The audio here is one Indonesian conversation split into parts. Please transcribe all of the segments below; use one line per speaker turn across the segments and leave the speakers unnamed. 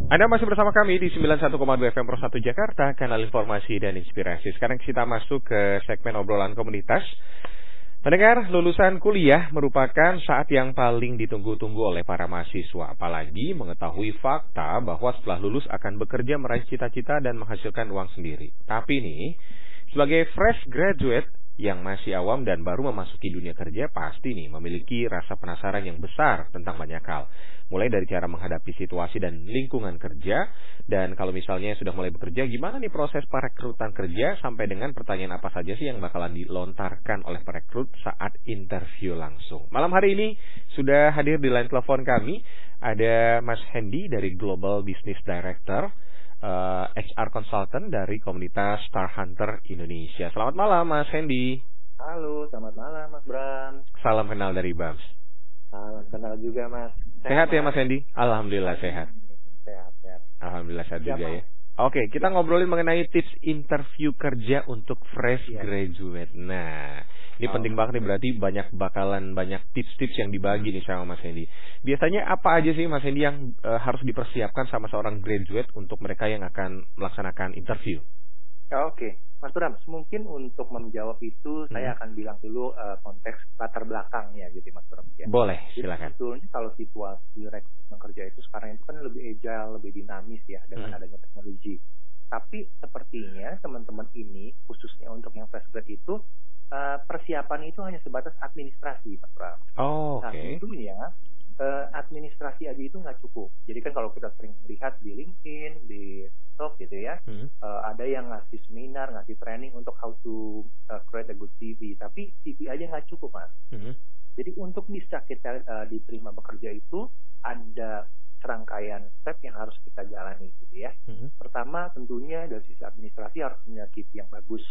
Anda masih bersama kami di 91,2 FM Pro 1 Jakarta, kanal informasi dan inspirasi. Sekarang kita masuk ke segmen obrolan komunitas. Pendengar, lulusan kuliah merupakan saat yang paling ditunggu-tunggu oleh para mahasiswa. Apalagi mengetahui fakta bahwa setelah lulus akan bekerja meraih cita-cita dan menghasilkan uang sendiri. Tapi nih, sebagai fresh graduate yang masih awam dan baru memasuki dunia kerja, pasti nih memiliki rasa penasaran yang besar tentang banyak hal. Mulai dari cara menghadapi situasi dan lingkungan kerja, dan kalau misalnya sudah mulai bekerja, gimana nih proses perekrutan kerja, sampai dengan pertanyaan apa saja sih yang bakalan dilontarkan oleh perekrut saat interview langsung. Malam hari ini sudah hadir di line telepon kami, ada Mas Hendy dari Global Business Director, HR Consultant dari komunitas Star Hunter Indonesia. Selamat malam Mas Hendy.
Halo, selamat malam Mas Bram.
Salam kenal dari Bams.
Salam kenal juga Mas.
Sehat ya Mas Hendy? Alhamdulillah sehat.
Sehat.
Alhamdulillah sehat juga ya. Oke, kita ngobrolin mengenai tips interview kerja untuk fresh graduate. Nah, ini penting banget nih, berarti banyak tips-tips yang dibagi nih sama Mas Hendy. Biasanya apa aja sih Mas Hendy yang harus dipersiapkan sama seorang graduate untuk mereka yang akan melaksanakan interview?
Oke, Mas Bram, mungkin untuk menjawab itu saya akan bilang dulu konteks latar belakangnya gitu Mas Bram. Ya.
Boleh, silakan.
Jadi sebetulnya kalau situasi rekrutmen kerja itu sekarang itu kan lebih agile, lebih dinamis ya dengan adanya teknologi. Tapi sepertinya teman-teman ini khususnya untuk yang fresh grad itu persiapan itu hanya sebatas administrasi, Mas Bram.
Oh, oke.
Nah, tentunya administrasi aja itu nggak cukup. Jadi kan kalau kita sering lihat di LinkedIn, di TikTok gitu ya, ada yang ngasih seminar, ngasih training untuk how to create a good CV. Tapi CV aja nggak cukup, Mas. Jadi untuk bisa kita diterima bekerja itu ada serangkaian step yang harus kita jalani gitu ya. Pertama tentunya dari sisi administrasi harus punya CV yang bagus.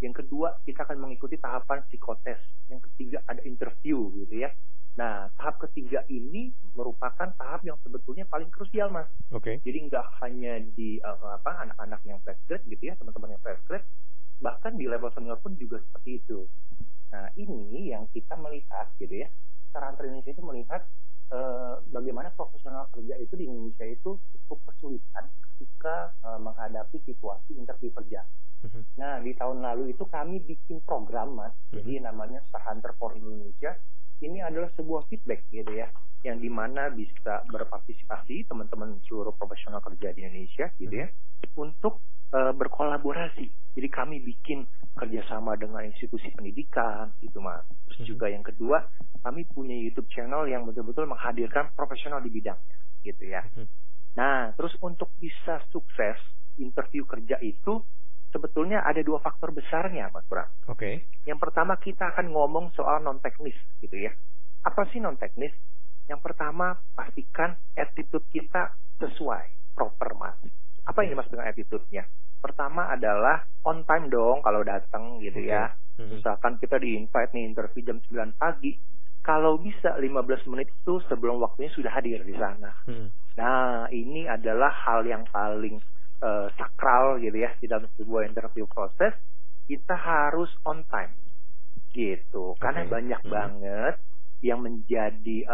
Yang kedua kita akan mengikuti tahapan psikotes. Yang ketiga ada interview gitu ya. Nah tahap ketiga ini merupakan tahap yang sebetulnya paling krusial Mas. Jadi nggak hanya di anak-anak yang fresh grad gitu ya, teman-teman yang fresh grad, bahkan di level senior pun juga seperti itu. Nah ini yang kita melihat gitu ya, Star Hunter Indonesia itu melihat bagaimana profesional kerja itu di Indonesia itu cukup kesulitan ketika menghadapi situasi interview kerja. Nah di tahun lalu itu kami bikin program Mas, jadi namanya Star Hunter for Indonesia. Ini adalah sebuah feedback gitu ya, yang dimana bisa berpartisipasi teman-teman seluruh profesional kerja di Indonesia gitu ya, untuk berkolaborasi. Jadi kami bikin kerjasama dengan institusi pendidikan gitu Mas. Terus juga yang kedua, kami punya YouTube channel yang betul-betul menghadirkan profesional di bidangnya gitu ya. Nah terus untuk bisa sukses interview kerja itu sebetulnya ada dua faktor besarnya Mas Bram. Yang pertama kita akan ngomong soal non teknis gitu ya. Apa sih non teknis? Yang pertama pastikan attitude kita sesuai, proper Mas. Apa yang dimaksud dengan attitude-nya? Pertama adalah on time dong kalau datang gitu ya. Misalkan kita di-invite nih interview jam 9 pagi, kalau bisa 15 menit itu sebelum waktunya sudah hadir di sana. Nah ini adalah hal yang paling sakral gitu ya, di dalam sebuah interview proses kita harus on time gitu. Karena banyak banget yang menjadi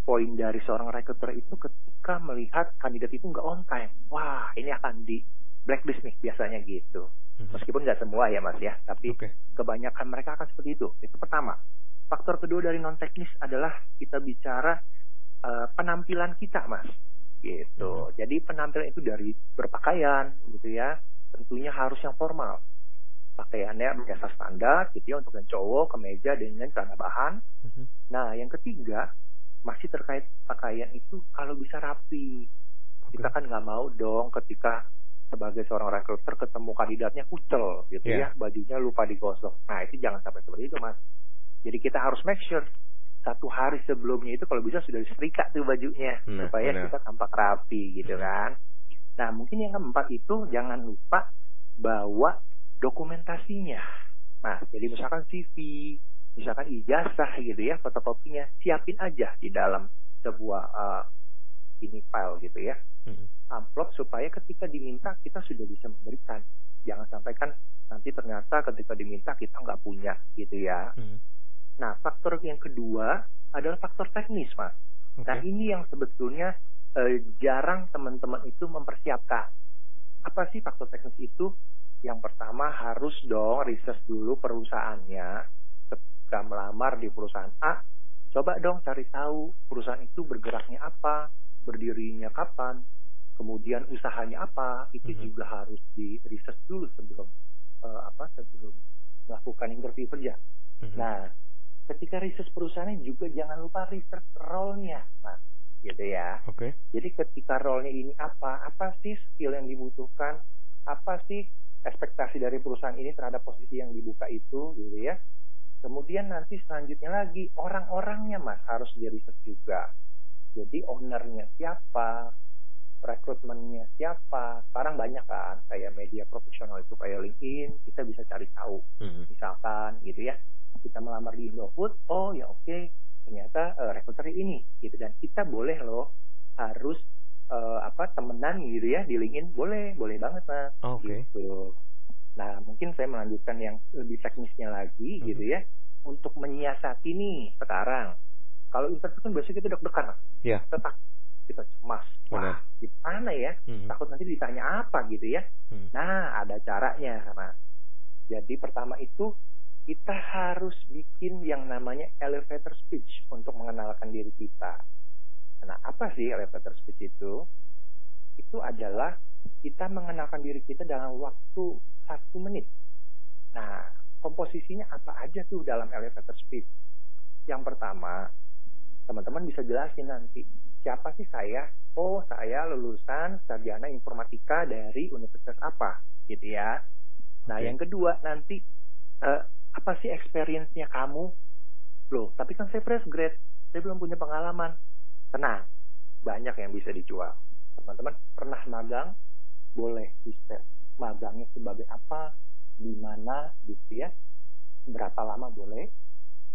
poin dari seorang recruiter itu ketika melihat kandidat itu nggak on time. Wah ini akan di blacklist nih biasanya gitu. Meskipun nggak semua ya Mas ya, tapi kebanyakan mereka akan seperti itu. Itu pertama. Faktor kedua dari non teknis adalah kita bicara penampilan kita Mas gitu. Jadi penampilan itu dari berpakaian gitu ya, tentunya harus yang formal. Pakaiannya biasa standar gitu ya, untuk yang cowok kemeja dengan celana bahan. Nah yang ketiga masih terkait pakaian itu kalau bisa rapi. Kita kan nggak mau dong ketika sebagai seorang recruiter ketemu kandidatnya kucel gitu ya, bajunya lupa digosok. Nah itu jangan sampai seperti itu Mas. Jadi kita harus make sure 1 hari sebelumnya itu kalau bisa sudah disetrika tuh bajunya, supaya kita tampak rapi gitu kan. Nah mungkin yang keempat itu jangan lupa bawa dokumentasinya. Nah jadi misalkan CV, misalkan ijazah gitu ya, fotokopinya siapin aja di dalam sebuah file gitu ya, amplop, supaya ketika diminta kita sudah bisa memberikan. Jangan sampai kan nanti ternyata ketika diminta kita nggak punya gitu ya. Nah, faktor yang kedua adalah faktor teknis, Mas. Nah, ini yang sebetulnya jarang teman-teman itu mempersiapkan. Apa sih faktor teknis itu? Yang pertama harus dong research dulu perusahaannya. Ketika melamar di perusahaan A, coba dong cari tahu perusahaan itu bergeraknya apa, berdirinya kapan, kemudian usahanya apa. Itu juga harus di research dulu sebelum sebelum melakukan interview kerja. Nah, ketika research perusahaannya juga jangan lupa research role-nya, Mas. Gitu ya. Jadi ketika role-nya ini apa sih skill yang dibutuhkan, apa sih ekspektasi dari perusahaan ini terhadap posisi yang dibuka itu, gitu ya. Kemudian nanti selanjutnya lagi orang-orangnya, Mas, harus di-research juga. Jadi ownernya siapa, rekrutmennya siapa. Sekarang banyak kan kayak media profesional itu kayak LinkedIn, kita bisa cari tahu. Misalkan gitu ya, kita melamar di Indofood, oh ya oke, ternyata rekruter ini gitu, dan kita boleh loh harus temenan gitu ya di LinkedIn, boleh banget, Mas. Gitu. Nah, mungkin saya melanjutkan yang lebih teknisnya lagi gitu ya, untuk menyiasati nih sekarang. Kalau interview kan biasanya kita deg-degan, Mas. Tetap kita cemas. Wah, gimana ya? Takut nanti ditanya apa gitu ya. Nah, ada caranya, Mas. Jadi pertama itu kita harus bikin yang namanya elevator speech untuk mengenalkan diri kita. Nah, apa sih elevator speech itu? Itu adalah kita mengenalkan diri kita dalam waktu 1 menit. Nah, komposisinya apa aja tuh dalam elevator speech? Yang pertama, teman-teman bisa jelasin nanti, siapa sih saya? Oh, saya lulusan sarjana informatika dari universitas apa, gitu ya. Nah, yang kedua nanti, apa sih experience-nya kamu? Loh, tapi kan saya fresh grade, saya belum punya pengalaman. Tenang, banyak yang bisa dijual. Teman-teman pernah magang, boleh di-share. Magangnya sebagai apa, di mana, gitu ya. Berapa lama boleh.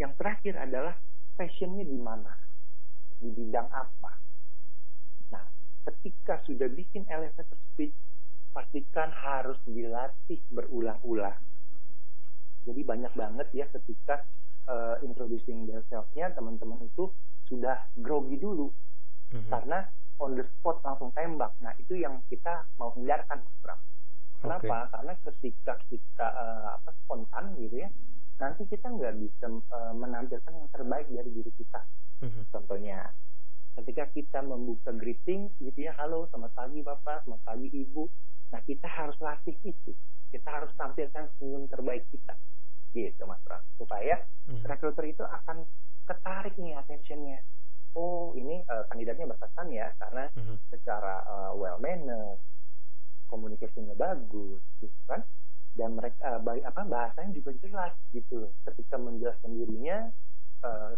Yang terakhir adalah passion-nya di mana, di bidang apa. Nah, ketika sudah bikin elevator speech, pastikan harus dilatih berulang-ulang. Jadi banyak banget ya ketika introducing themselves-nya teman-teman itu sudah grogi dulu. Karena on the spot langsung tembak. Nah, itu yang kita mau hindarkan, Mas Bram. Kenapa? Karena ketika kita spontan gitu ya, nanti kita nggak bisa menampilkan yang terbaik dari diri kita. Contohnya, ketika kita membuka greeting gitu ya, halo, selamat pagi Bapak, selamat pagi Ibu. Nah, kita harus latih itu. Kita harus tampilkan senyum terbaik kita. Gitu, Mas Pras. Supaya recruiter itu akan ketarik nih attention-nya. Oh, ini kandidatnya berkesan ya, karena secara well-mannered, komunikasinya bagus, gitu kan? Dan mereka bahasanya juga jelas gitu. Ketika menjelaskan dirinya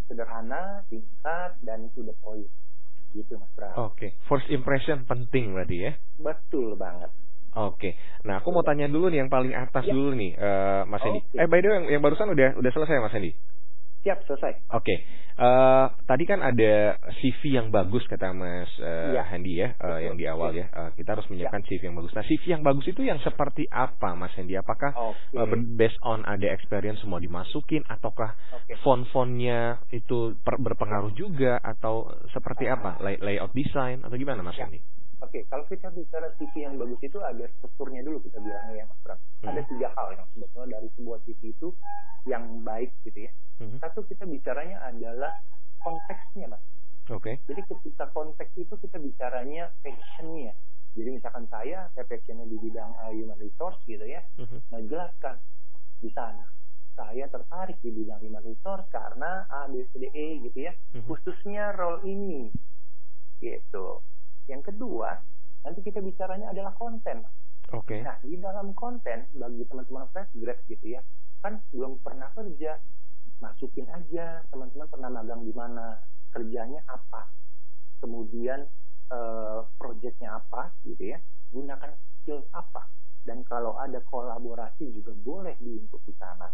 sederhana, singkat, dan to the point. Gitu, Mas Pras.
First impression penting berarti ya?
Betul banget.
Nah aku mau tanya dulu nih yang paling atas dulu nih, Mas Hendy. By the way, yang barusan udah selesai, Mas Hendy?
Siap, selesai.
Tadi kan ada CV yang bagus kata Mas Hendy ya, yang di awal ya. Kita harus menyiapkan CV yang bagus. Nah, CV yang bagus itu yang seperti apa, Mas Hendy? Apakah based on ada experience semua dimasukin, ataukah font-fontnya itu berpengaruh juga, atau seperti apa? Layout design atau gimana, Mas Hendy?
Kalau kita bicara CV yang bagus itu ada strukturnya dulu kita bilangnya ya, Mas Pram. Ada 3 hal yang sebetulnya dari sebuah CV itu yang baik gitu ya. Satu, kita bicaranya adalah konteksnya, Mas. Jadi ketika konteks itu kita bicaranya passion-nya. Jadi misalkan saya passion-nya di bidang human resource gitu ya. Menjelaskan di sana, saya tertarik di bidang human resource karena A, B, C, D, E gitu ya. Khususnya role ini gitu. Yang kedua, nanti kita bicaranya adalah konten. Nah, di dalam konten, bagi teman-teman fresh grad gitu ya, kan belum pernah kerja, masukin aja teman-teman pernah magang di mana, kerjanya apa, kemudian projectnya apa gitu ya, gunakan skill apa, dan kalau ada kolaborasi juga boleh di-input di sana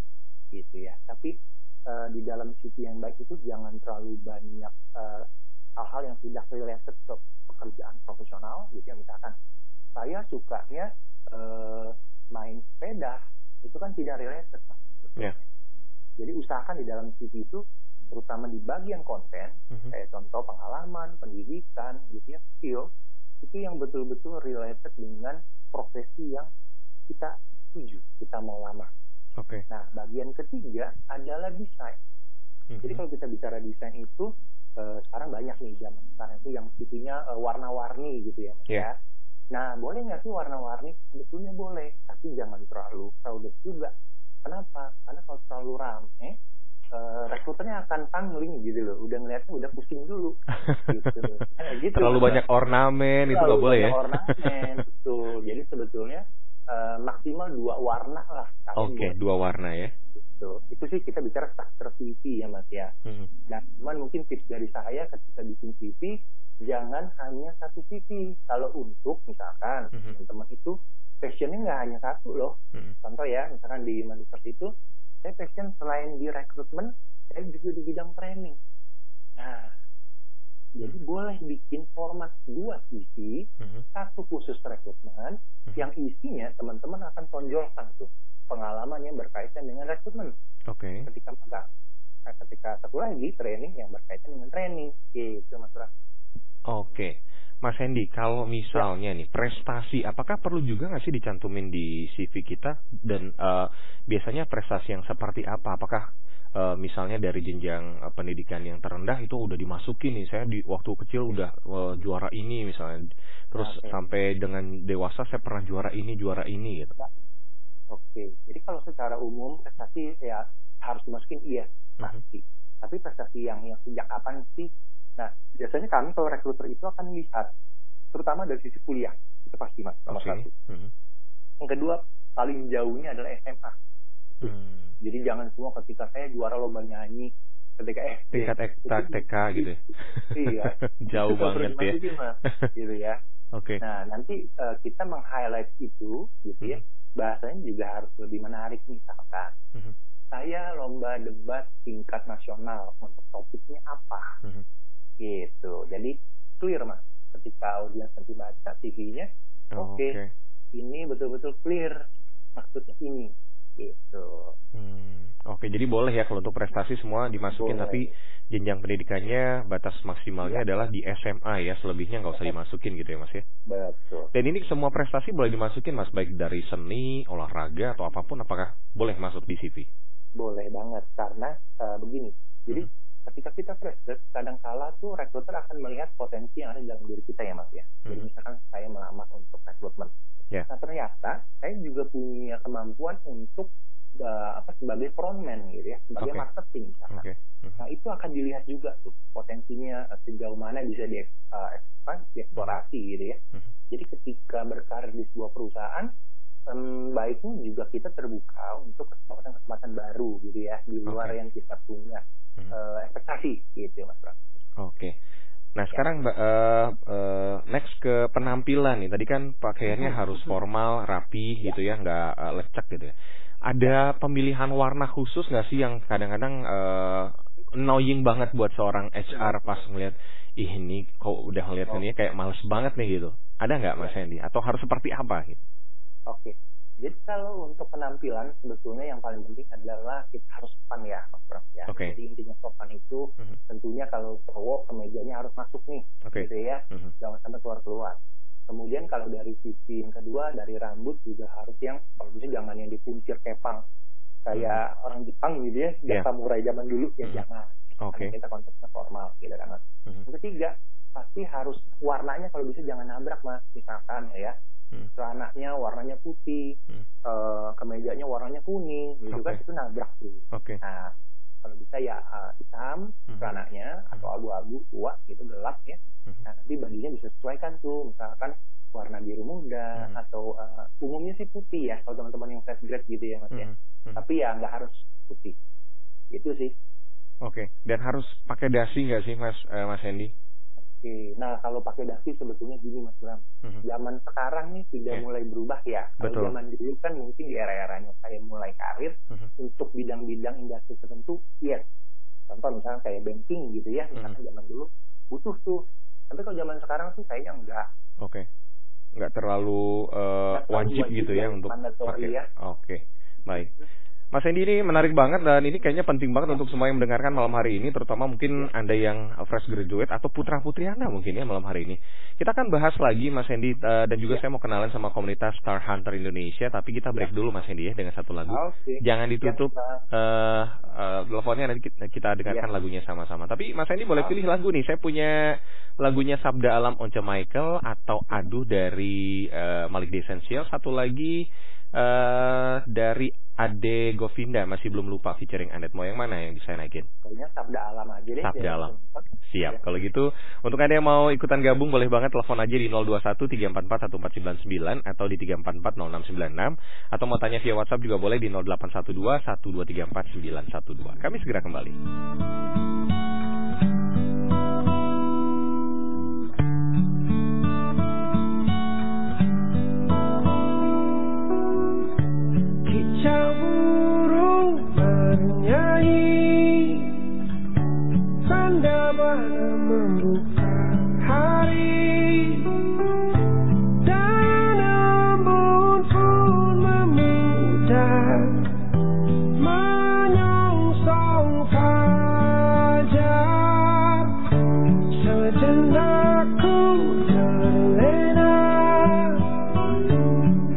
gitu ya. Tapi di dalam CV yang baik itu jangan terlalu banyak hal-hal yang tidak related ke pekerjaan profesional gitu ya. Misalkan saya sukanya main sepeda, itu kan tidak related, Mas. Jadi usahakan di dalam CV itu terutama di bagian konten, kayak contoh pengalaman, pendidikan, gitu ya, skill, itu yang betul-betul related dengan profesi yang kita tuju, kita mau lamar. Nah, bagian ketiga adalah desain. Jadi kalau kita bicara desain itu, sekarang banyak nih zaman sekarang itu yang CV-nya warna-warni gitu ya, Mas ya. Nah, boleh nggak sih warna-warni? Sebetulnya boleh, tapi jangan terlalu crowded juga. Kenapa? Karena kalau terlalu rame, rekruternya akan pangling gitu loh. Udah ngeliatnya udah pusing dulu. Gitu. Gitu,
terlalu banyak ornamen itu nggak boleh ya?
Ornamen, betul. Jadi sebetulnya maksimal 2 warna lah.
Oke, 2 warna ya.
Gitu. Itu sih kita bicara struktur CV ya Mas ya. Nah, cuman mungkin tips dari saya ketika bikin CV, jangan hanya satu CV. Kalau untuk misalkan teman-teman itu passionnya nggak hanya satu loh. Contoh ya, misalkan di Manufakt itu, saya passion selain di rekrutmen, saya juga di bidang training. Nah, jadi boleh bikin format 2 CV, satu khusus rekrutmen, yang isinya teman-teman akan tonjolkan tuh pengalaman yang berkaitan dengan rekrutmen. Ketika magang. Nah, ketika satu lagi training yang berkaitan dengan training. Gitu Mas Ras.
Mas Hendy, kalau misalnya nih prestasi, apakah perlu juga nggak sih dicantumin di CV kita? Dan biasanya prestasi yang seperti apa? Apakah misalnya dari jenjang pendidikan yang terendah itu udah dimasukin nih, saya di waktu kecil udah juara ini misalnya, terus sampai dengan dewasa saya pernah juara ini gitu.
Jadi kalau secara umum prestasi ya harus dimasukin, iya pasti. Tapi prestasi yang sejak kapan sih? Nah, biasanya kami kalau rekruter itu akan lihat, terutama dari sisi kuliah, itu pasti Mas, nomor satu. Yang kedua, paling jauhnya adalah SMA. Jadi jangan semua ketika saya juara lomba nyanyi, ketika
tingkat TK gitu ya?
Iya.
Jauh banget ya.
Mas, gitu ya. Nah, nanti kita meng-highlight itu, gitu ya, bahasanya juga harus lebih menarik misalkan. Saya lomba debat tingkat nasional, untuk topiknya apa? Gitu. Jadi clear Mas. Ketika audiens nanti baca CV-nya, ini betul-betul clear maksudnya ini. Gitu.
Jadi boleh ya kalau untuk prestasi semua dimasukin, tapi jenjang pendidikannya batas maksimalnya adalah di SMA ya, selebihnya nggak usah dimasukin gitu ya Mas ya.
Betul.
Dan ini semua prestasi boleh dimasukin Mas, baik dari seni, olahraga atau apapun, apakah boleh masuk di CV?
Boleh banget, karena begini. Jadi ketika kita fresh, kadang-kala tuh rekruter akan melihat potensi yang ada dalam diri kita ya Mas ya. Jadi misalkan saya melamar untuk rekrutmen. Nah ternyata saya juga punya kemampuan untuk sebagai frontman gitu ya, sebagai marketing misalkan. Nah itu akan dilihat juga tuh potensinya sejauh mana bisa dieksplorasi gitu ya. Jadi ketika berkarir di sebuah perusahaan, baiknya juga kita terbuka untuk kesempatan-kesempatan baru gitu ya, di luar yang kita punya ekspektasi gitu Mas Bram.
Nah sekarang next ke penampilan nih. Tadi kan pakaiannya harus formal, rapi gitu ya, nggak lecek gitu ya. Ada pemilihan warna khusus nggak sih yang kadang-kadang annoying banget buat seorang HR pas ngeliat, ini kok udah ngeliat ini kayak males banget nih gitu. Ada nggak Mas Hendy? Atau harus seperti apa gitu?
Jadi kalau untuk penampilan sebetulnya yang paling penting adalah kita harus sopan ya Mas Bram ya. Jadi intinya sopan itu tentunya kalau cowok kemejanya harus masuk nih gitu ya. Jangan sampai keluar-keluar. Kemudian kalau dari sisi yang kedua, dari rambut juga harus yang, kalau bisa jangan yang dipuncir kepang kayak orang Jepang gitu ya, samurai zaman dulu ya, jangan. Karena kita konteksnya formal gitu kan Mas. Yang ketiga, pasti harus warnanya kalau bisa jangan nabrak Mas, misalkan ya. Celananya warnanya putih, kemejanya warnanya kuning, gitu kan, itu nabrak tuh. Nah, kalau bisa ya hitam celananya atau abu-abu tua gitu, gelap ya. Nah, nanti bajunya bisa sesuaikan tuh, misalkan warna biru muda atau umumnya sih putih ya kalau teman-teman yang fresh grad gitu ya Mas ya. Tapi ya nggak harus putih. Itu sih.
Dan harus pakai dasi nggak sih Mas Hendy?
Nah kalau pakai dasi sebetulnya gini Mas Bram, zaman sekarang nih sudah mulai berubah ya. Kalau zaman dulu kan mungkin di era-eranya saya mulai karir untuk bidang-bidang industri tertentu, contoh misalnya kayak banking gitu ya, misalkan zaman dulu butuh tuh. Tapi kalau zaman sekarang sih saya enggak.
Nggak terlalu wajib gitu ya untuk pakai. Baik. Mas Hendy, ini menarik banget dan ini kayaknya penting banget untuk semua yang mendengarkan malam hari ini, terutama mungkin Anda yang fresh graduate atau putra-putri Anda mungkin ya malam hari ini. Kita akan bahas lagi Mas Hendy, dan juga saya mau kenalan sama komunitas Star Hunter Indonesia, tapi kita break dulu Mas Hendy ya dengan satu lagu. Jangan ditutup teleponnya, nanti kita dengarkan lagunya sama-sama. Tapi Mas Hendy boleh pilih lagu nih, saya punya lagunya Sabda Alam Once Michael atau Aduh dari Malik The Essential, satu lagi dari Ade Govinda, masih belum lupa featuring Anet. Mau yang mana yang bisa naikin?
Kayaknya Sabda Alam aja deh.
Sabda Alam. Siap. Ya. Kalau gitu, untuk Anda yang mau ikutan gabung boleh banget telepon aja di 021-344-1499 atau di 344-0696, atau mau tanya via WhatsApp juga boleh di 0812-1234-912. Kami segera kembali.
Kicau burung bernyanyi, tanda mana membuka hari, dan embun pun memudah menyongsong fajar. Sejenak ku terlena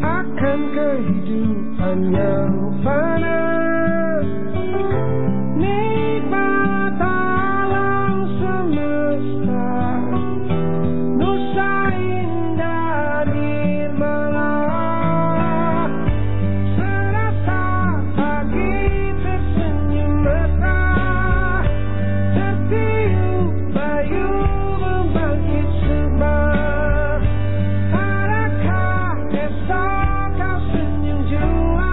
akan kehidupan yang fana, nikmat alam semesta, nusa indah nirmala, serasa pagi tersenyum mesra, tertiup bayu membangkit serbah. Adakah esok kau senyum jua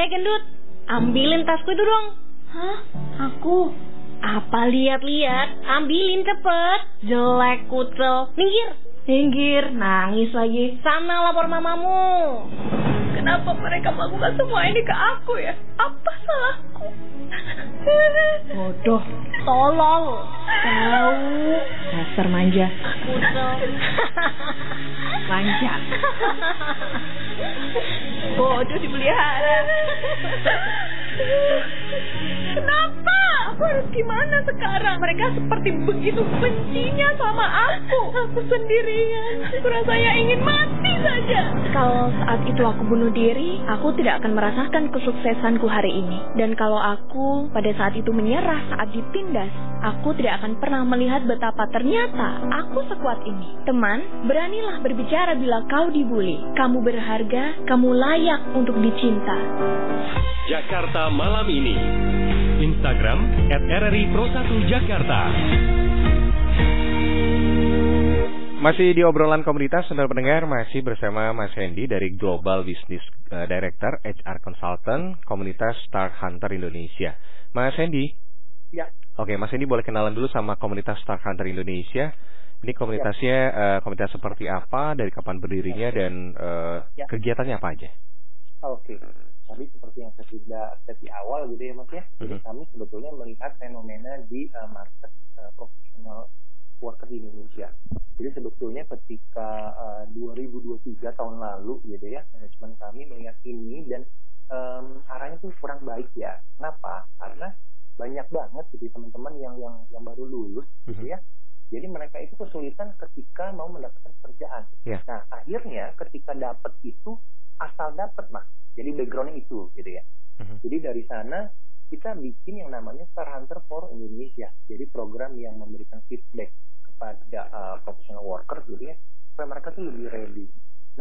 gendut, ambilin tasku itu dong.
Hah? Aku?
Apa lihat-lihat? Ambilin cepet. Jelek kucel.
Minggir, nangis lagi.
Sana lapor mamamu.
Kenapa mereka melakukan semua ini ke aku ya? Apa salahku?
Bodoh, tolol, tahu,
Dasar manja.
kucel,
Manja. Bodoh dipelihara. Kenapa? Aku harus gimana sekarang? Mereka seperti begitu bencinya sama aku. Aku sendirian. Rasanya ingin mati saja.
Kalau saat itu aku bunuh diri, aku tidak akan merasakan kesuksesanku hari ini. Dan kalau aku pada saat itu menyerah saat ditindas, aku tidak akan pernah melihat betapa ternyata aku sekuat ini. Teman, beranilah berbicara bila kau dibully. Kamu berharga, kamu layak untuk dicinta.
Jakarta Malam Ini. Instagram @RRI Pro1Jakarta.
Masih di obrolan komunitas, saudara pendengar, masih bersama Mas Hendy dari Global Business Director HR Consultant Komunitas Star Hunter Indonesia. Mas Hendy.
Ya.
Oke, Mas Hendy boleh kenalan dulu sama Komunitas Star Hunter Indonesia. Ini komunitasnya komunitas seperti apa, dari kapan berdirinya, dan kegiatannya apa aja?
Oke. Tadi seperti yang saya sudah set di awal gitu ya Mas ya. Jadi kami sebetulnya melihat fenomena di market profesional worker di Indonesia. Jadi sebetulnya ketika 2023 tahun lalu gitu ya, manajemen kami melihat ini dan arahnya tuh kurang baik ya. Kenapa? Karena banyak banget gitu teman-teman yang baru lulus gitu ya. Jadi mereka itu kesulitan ketika mau mendapatkan pekerjaan.
Yeah.
Nah akhirnya ketika dapat itu asal dapat Mas. Jadi backgroundnya itu gitu ya. Jadi dari sana kita bikin yang namanya Star Hunter for Indonesia. Jadi program yang memberikan feedback kepada professional worker gitu ya, supaya mereka tuh lebih ready.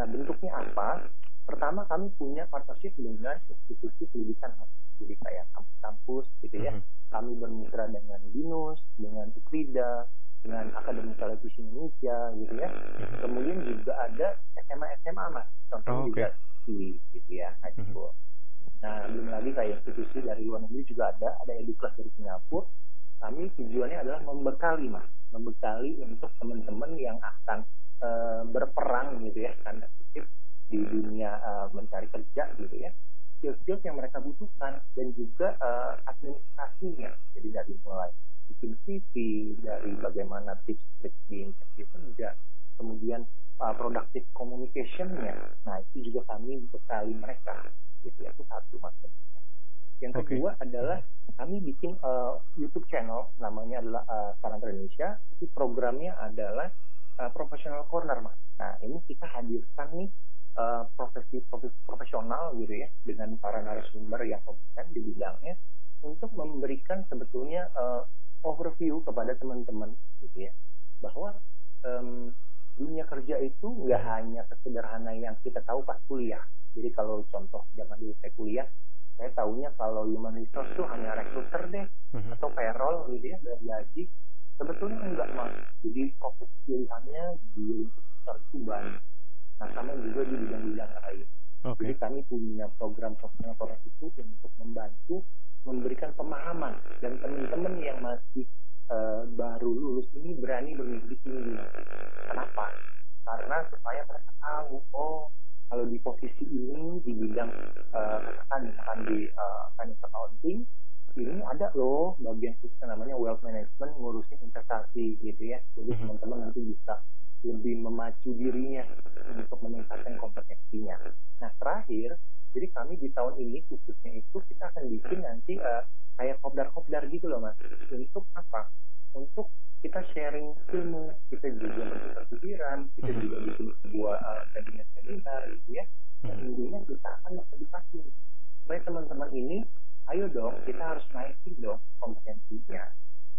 Nah bentuknya apa? Pertama kami punya partnership dengan institusi pendidikan, jadi kayak kampus-kampus gitu ya. Kami bermitra dengan BINUS, dengan UKRIDA, dengan Akademi Televisi Indonesia gitu ya. Kemudian juga ada SMA Mas, contohnya juga gitu ya, high school. Nah belum lagi kayak institusi dari luar negeri juga ada Eduklas dari Singapura. Kami tujuannya adalah membekali Mas, untuk teman-teman yang akan berperang gitu ya, tanda kutip di dunia mencari kerja gitu ya. Skill-skill yang mereka butuhkan dan juga administrasinya. Jadi dari mulai bikin CV, dari bagaimana tips-tips di interview kerja, kemudian productive communication-nya. Nah itu juga kami bekali mereka gitu ya, itu satu maksudnya. Yang kedua adalah kami bikin YouTube channel, namanya adalah Star Hunter Indonesia. Itu programnya adalah Professional Corner Mas. Nah ini kita hadirkan nih profesi profesional gitu ya, dengan para narasumber yang kompeten di bidangnya, untuk memberikan sebetulnya overview kepada teman-teman gitu ya, bahwa dunia kerja itu nggak hanya sesederhana yang kita tahu pas kuliah. Jadi kalau contoh zaman dulu saya kuliah, saya tahunya kalau human resource itu hanya recruiter deh, atau payroll gitu ya, dari gaji. Sebetulnya enggak Mas. Jadi profesi pilihannya di lingkup besar itu banyak. Nah sama juga di bidang-bidang lain. Jadi kami punya program profesional itu untuk membantu memberikan pemahaman, dan teman-teman yang masih baru lulus ini berani bermimpi tinggi. Kenapa? Karena supaya mereka tahu, oh kalau di posisi ini di bidang misalkan di financial accounting ini ada loh bagian khusus namanya wealth management, ngurusin investasi gitu ya. Jadi teman-teman nanti bisa lebih memacu dirinya untuk meningkatkan kompetensinya. Nah terakhir, jadi kami di tahun ini khususnya itu kita akan bikin nanti kayak kopdar gitu loh Mas. Untuk apa? Untuk kita sharing ilmu, kita juga bertukar pikiran, kita juga bikin sebuah seminar gitu ya. Dan intinya kita akan edukasi supaya teman-teman ini, ayo dong kita harus naikin dong kompetensinya.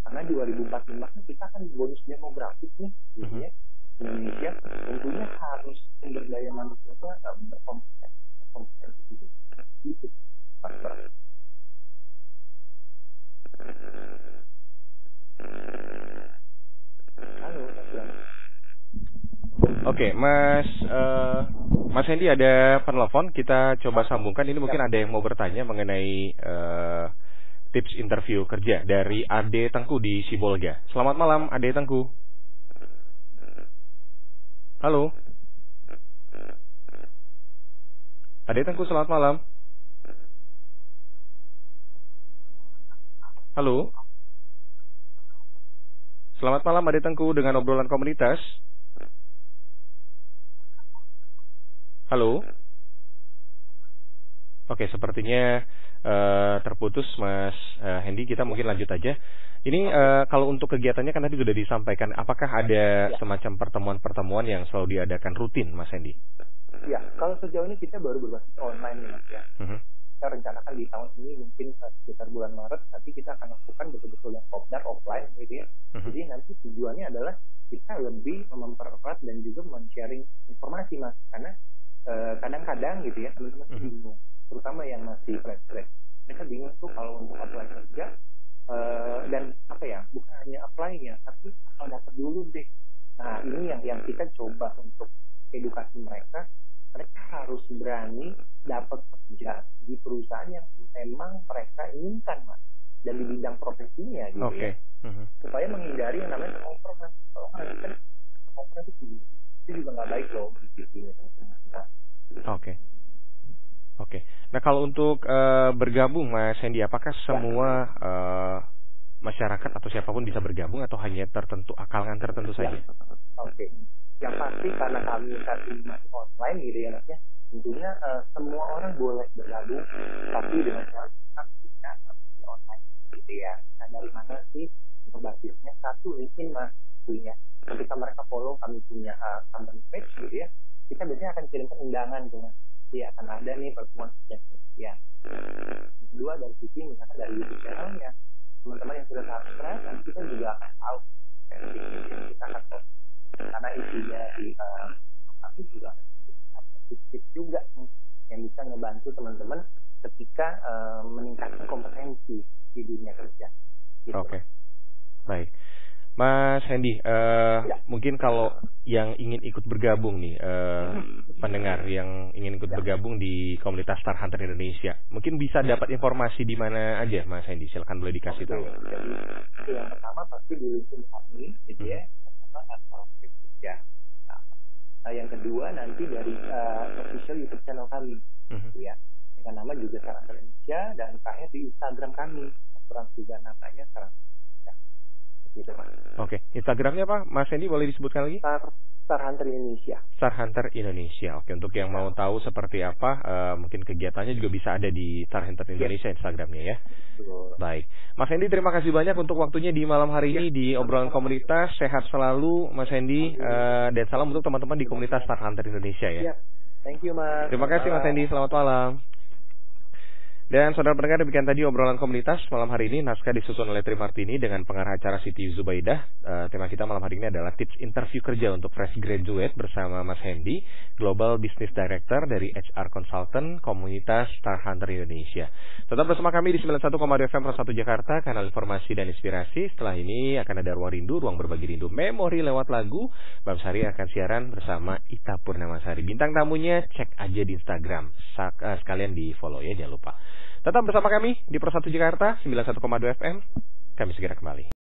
Karena 2045 kita akan bonus demografis nih gitu ya. Indonesia tentunya harus sumber daya manusianya berkompetensi gitu.
Oke, Mas Mas Hendy ada penelpon, kita coba sambungkan. Ini mungkin ada yang mau bertanya mengenai tips interview kerja dari Ade Tengku di Sibolga. Selamat malam Ade Tengku. Halo. Ade Tengku, selamat malam. Halo. Selamat malam Ade Tengku dengan obrolan komunitas. Halo. Oke, sepertinya terputus Mas Hendy. Kita mungkin lanjut aja. Ini kalau untuk kegiatannya kan tadi sudah disampaikan. Apakah ada semacam pertemuan-pertemuan yang selalu diadakan rutin, Mas Hendy?
Ya, kalau sejauh ini kita baru berbasis online nih Mas ya. Kita rencanakan di tahun ini mungkin sekitar bulan Maret nanti kita akan lakukan betul-betul yang kopdar offline gitu ya. Jadi nanti tujuannya adalah kita lebih mempererat dan juga men-sharing informasi Mas, karena kadang-kadang gitu ya teman-teman bingung, terutama yang masih fresh grad. Mereka bingung tuh kalau untuk apply kerja dan apa ya, bukan hanya apply-nya tapi asal dapat dulu deh. Nah, ini yang kita coba untuk edukasi mereka harus berani dapat kerja di perusahaan yang memang mereka inginkan Mas, dan di bidang profesinya gitu ya. Supaya menghindari yang namanya kompromi. Kalau kan kompromi itu juga nggak baik loh gitu. Oke.
Nah, kalau untuk bergabung Mas Hendy, apakah semua masyarakat atau siapapun bisa bergabung atau hanya kalangan tertentu saja?
Oke. Yang pasti karena kami saat ini masih online gitu ya Mas ya, tentunya semua orang boleh bergabung, tapi dengan syarat kita masih online gitu ya. Nah, dari mana sih untuk basisnya? Satu, LinkedIn Mas punya. Ketika mereka follow kami punya company page gitu ya, kita biasanya akan kirimkan undangan gitu Mas. Jadi akan ada nih pertemuan ya. Kedua, dari sisi misalkan dari YouTube channelnya, teman-teman yang sudah subscribe, dan kita juga akan tahu kita akan post karena isinya di tapi juga tips juga yang bisa ngebantu teman-teman ketika meningkatkan kompetensi di dunia kerja. Gitu.
Oke. Baik. Mas Hendy, mungkin kalau yang ingin ikut bergabung nih, pendengar yang ingin ikut bergabung di komunitas Star Hunter Indonesia, mungkin bisa dapat informasi di mana aja, Mas Hendy? Silakan boleh dikasih tahu.
Jadi, yang pertama pasti di LinkedIn kami, gitu ya. Ya. Nah, yang kedua nanti dari official YouTube channel kami, ya. Dengan nama juga Star Hunter Indonesia, dan terakhir di Instagram kami, kurang juga namanya Star Hunter. Gitu, Mas.
Oke, Instagramnya apa, Mas Hendy, boleh disebutkan lagi?
Star Hunter Indonesia.
Star Hunter Indonesia. Oke, untuk yang mau tahu seperti apa, mungkin kegiatannya juga bisa ada di Star Hunter Indonesia Instagramnya ya. Baik, Mas Hendy, terima kasih banyak untuk waktunya di malam hari ini di obrolan komunitas. Sehat selalu, Mas Hendy, dan salam untuk teman-teman di komunitas Star Hunter Indonesia ya.
Thank you, Mas.
Terima kasih, Mas Hendy. Selamat malam. Dan saudara pendengar, demikian tadi obrolan komunitas malam hari ini. Naskah disusun oleh Tri Martini dengan pengarah acara Siti Zubaidah. Tema kita malam hari ini adalah tips interview kerja untuk fresh graduate bersama Mas Hendy, Global Business Director dari HR Consultant Komunitas Star Hunter Indonesia. Tetap bersama kami di 91,2 FM Pro 1 Jakarta, kanal informasi dan inspirasi. Setelah ini akan ada Ruang Rindu, Ruang Berbagi Rindu Memori lewat lagu. Bang Sari akan siaran bersama Ita Purnamasari. Bintang tamunya cek aja di Instagram. Sekalian di follow ya, jangan lupa. Tetap bersama kami di Pro 1 Jakarta 91,2 FM. Kami segera kembali.